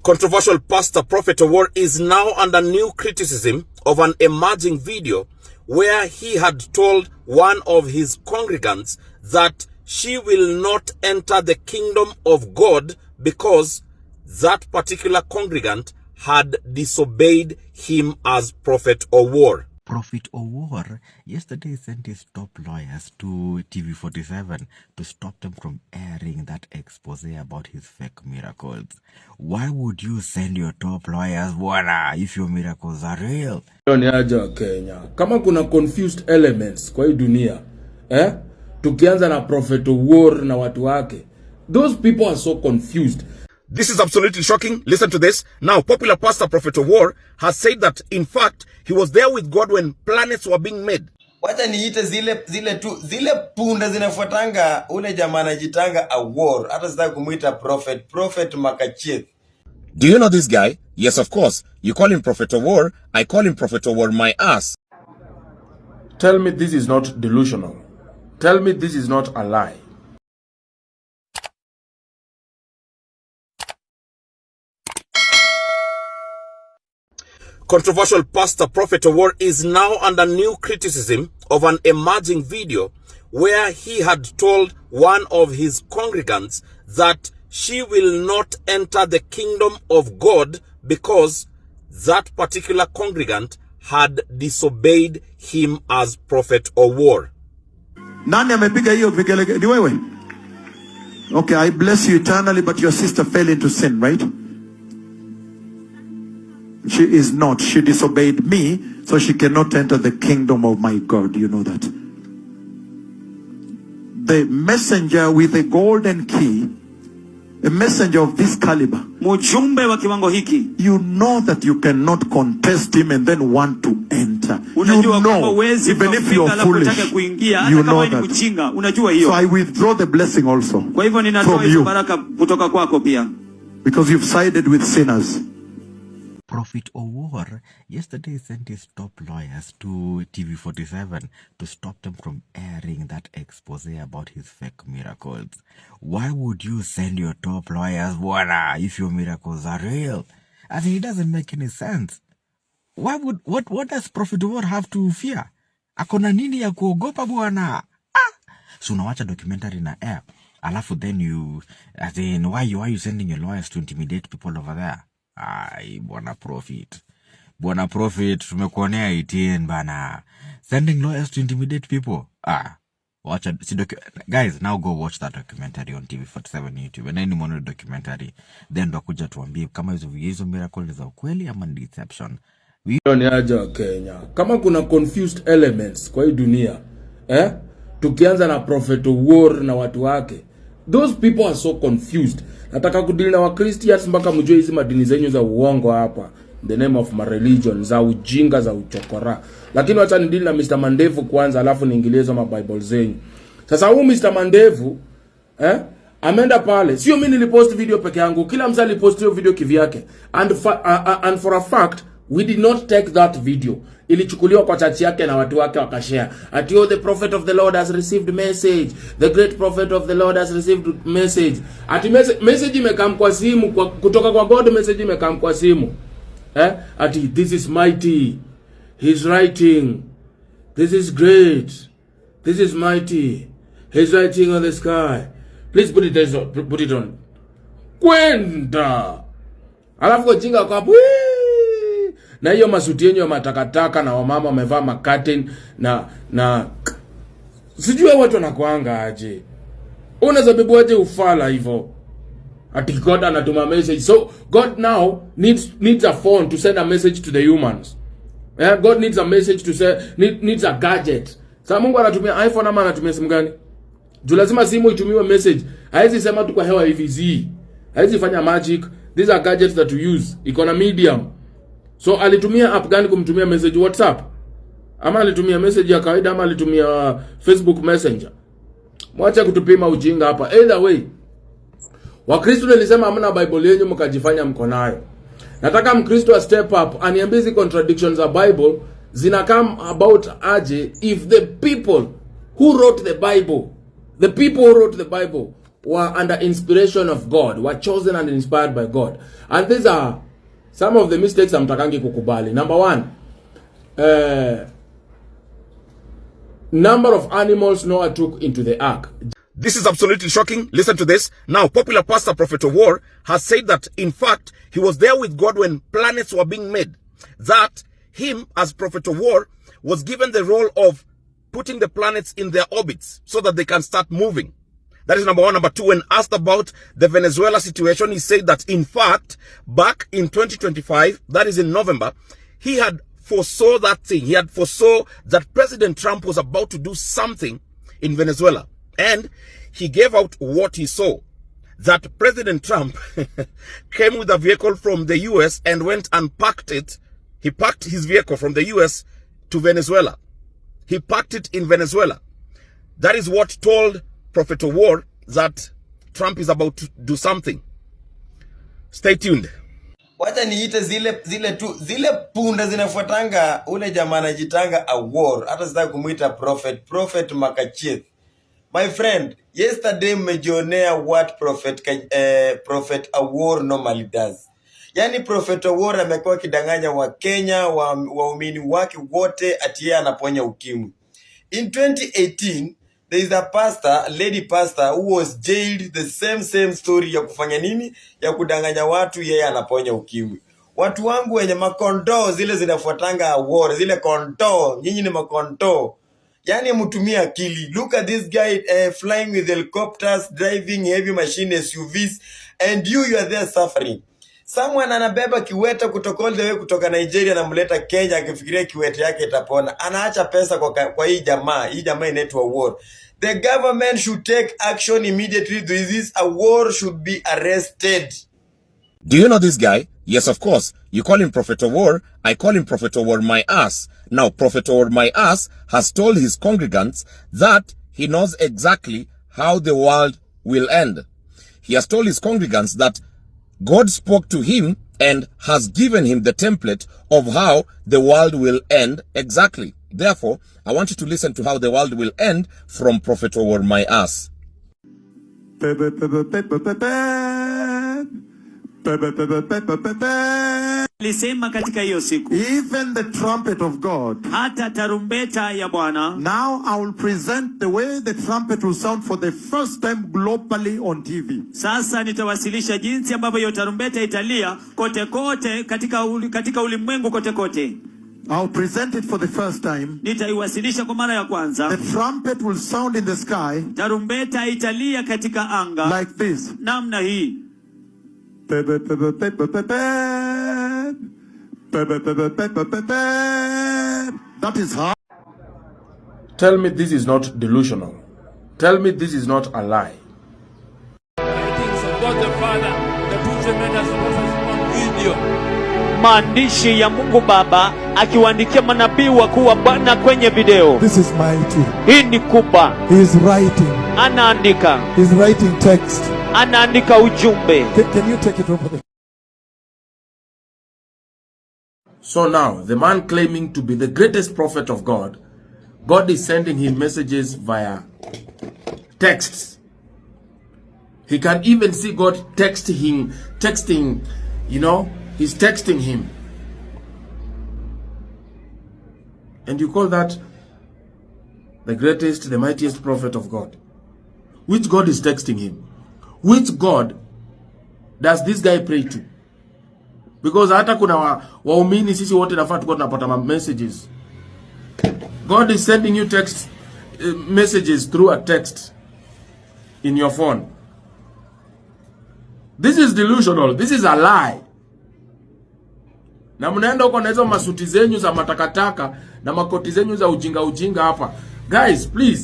Controversial pastor Prophet Owuor is now under new criticism of an emerging video where he had told one of his congregants that she will not enter the kingdom of God because that particular congregant had disobeyed him as Prophet Owuor. Prophet Owuor yesterday sent his top lawyers to TV47 to stop them from airing that expose about his fake miracles. Why would you send your top lawyers, bwana, if your miracles are real? Ni aja Kenya. Kama kuna confused elements kwa hii dunia, tukianza na Prophet Owuor na watu wake, those people are so confused. This is absolutely shocking. Listen to this. Now, popular pastor Prophet Owuor has said that, in fact, he was there with God when planets were being made. Wacha niite zile punda zinafuatanga ule jamaa anajitanga Owuor. Hata sitaki kumuita prophet Makachieth. Do you know this guy? Yes, of course. You call him Prophet Owuor. I call him Prophet Owuor my ass. Tell me this is not delusional. Tell me this is not a lie. Controversial pastor Prophet Owuor is now under new criticism of an emerging video where he had told one of his congregants that she will not enter the kingdom of God because that particular congregant had disobeyed him as Prophet Owuor. Nani amepiga hiyo vigelegele? Ni wewe? Okay, I bless you eternally, but your sister fell into sin, right? She is not. She disobeyed me, so she cannot enter the kingdom of my God. You know that. The messenger with the golden key, a messenger of this caliber, mjumbe wa kiwango hiki, you know that you cannot contest him and then want to enter. You know, even if you are foolish, you know that. So I withdraw the blessing also from you, because you've sided with sinners. Prophet Owuor yesterday sent his top lawyers to TV47 to stop them from airing that expose about his fake miracles. Why would you send your top lawyers, bwana, if your miracles are real? I mean, it doesn't make any sense. What does Prophet Owuor have to fear? Akona nini ya kuogopa bwana? So unawacha documentary na air. Alafu then why you sending your lawyers to intimidate people over there? Ay, Bwana Prophet, tumekuonea 18 bana. Sending lawyers to intimidate people. Guys, now go watch that documentary on TV47 YouTube. And any more documentary, then wakuja tuambie kama hizo miracle za ukweli ama ni deception. Ni aja Kenya. Kama kuna confused elements kwa hii dunia, tukianza na Prophet Owuor na watu wake, those people are so confused. Nataka kudili na wa Christians mpaka mjue hizi madini zenyu za uongo hapa, the name of my religion, za ujinga, za uchokora. Lakini wacha nidili na Mr. Mandevu kwanza, alafu niingilie hizo mabible zenyu. Sasa huu Mr. Mandevu ameenda pale, sio mimi nilipost video peke yangu, kila mtu alipost hiyo video kivyake. And for a fact, we did not take that video. Ilichukuliwa kwa chachi yake na watu wake wakashare. Ati the prophet of the Lord has received message. The great prophet of the Lord has received message. Ati message imekam kwa simu, kutoka kwa God, message imekam kwa simu. Ati this is mighty. He's writing. This is great. This is mighty. He's writing on the sky. Please put it on. Kwenda. Alafu kwa jinga kwa na hiyo masuti yenyu ya matakataka na wamama wamevaa makaten na sijui watu wanakuanga aje. Unazabibu aje ufala hivyo. Ati God anatuma message. So God now needs a phone to send a message to the humans. God needs a message to say, needs a gadget. Sasa Mungu anatumia iPhone ama anatumia simu gani? Juu lazima simu itumiwe message. Haizi sema tu kwa hewa hivi. Haizi fanya magic. These are gadgets that we use. Iko na medium. So alitumia app gani kumtumia message? WhatsApp? Ama alitumia message ya kawaida ama alitumia Facebook Messenger? Mwacha kutupima ujinga hapa. Either way, Wakristo nilisema hamna Bible yenu mkajifanya mko nayo. Nataka Mkristo step up aniambie hizi contradictions za Bible zina come about aje if the people who wrote the Bible were under inspiration of God, were chosen and inspired by God. And these are some of the mistakes amtakangi kukubali. Number one, number of animals Noah took into the ark. This is absolutely shocking. Listen to this. Now, popular pastor Prophet Owuor has said that, in fact, he was there with God when planets were being made. That him, as Prophet Owuor, was given the role of putting the planets in their orbits so that they can start moving. That is number one. Number two, when asked about the Venezuela situation, he said that, in fact, back in 2025, that is in November, he had foresaw that thing. He had foresaw that President Trump was about to do something in Venezuela. And he gave out what he saw. That President Trump came with a vehicle from the US and went and parked it. He parked his vehicle from the US to Venezuela. He parked it in Venezuela. That is what told Prophet Owuor that Trump is about to do something. Stay tuned. Wacha niite zile punda zinafuatanga ule jamaa anajitanga Owuor. Hata sitaki kumuita prophet Makachith. My friend, yesterday mmejionea what Prophet Owuor normally does. Yani Prophet Owuor amekuwa kidanganya wa Kenya, waumini wake wote ati yeye anaponya ukimwi. In 2018, there is a lady pastor who was jailed, the same story ya kufanya nini? Ya kudanganya watu yeye anaponya ukimwi. Watu wangu wenye makonto zile zinafuatanga Owuor, zile konto, nyinyi ni makonto. Yani mtumia akili. Look at this guy flying with helicopters, driving heavy machine SUVs, and you are there suffering. Someone anabeba kiwete kutoka all the way kutoka Nigeria na mleta Kenya akifikiria kiwete yake itapona. Anaacha pesa kwa hii jamaa inaitwa Owuor. The government should take action immediately. This Owuor should be arrested. Do you know this guy? Yes, of course. You call him Prophet Owuor. I call him Prophet Owuor my ass. Now, Prophet Owuor my ass has told his congregants that he knows exactly how the world will end. He has told his congregants that God spoke to him and has given him the template of how the world will end exactly. Therefore, I want you to listen to how the world will end from Prophet Owuor my ass. Lisema katika hiyo siku, even the trumpet of God. Hata tarumbeta ya Bwana. Now I will present the way the trumpet will sound for the first time globally on TV. Sasa nitawasilisha jinsi ambavyo hiyo tarumbeta italia kote kote katika ulimwengu kote kote. I'll present it for the first time. Nitaiwasilisha kwa mara ya kwanza. The trumpet will sound in the sky. Tarumbeta italia katika anga. Like this. Namna hii. That is how. Tell me this is not delusional. Tell me this is not a lie. Writings of God the Father, the two tremendous prophets on video. Maandishi ya Mungu Baba akiwaandikia manabii wakuu wa Bwana kwenye video. This is mighty. Hii ni kubwa. He is writing. Anaandika. He is writing text. Anaandika ujumbe. Can you take it over there? So now, the man claiming to be the greatest prophet of God, God is sending him messages via texts. He can even see God texting, you know, he's texting him. And you call that the greatest, the mightiest prophet of God? Which God is texting him? Which God does this guy pray to? Because hata kuna waumini sisi wote nafaa tuko tunapata messages. God is sending you messages through a text in your phone. This is delusional. This is a lie. Na mnaenda huko na hizo masuti zenyu za matakataka na makoti zenyu za ujinga hapa. Guys, please.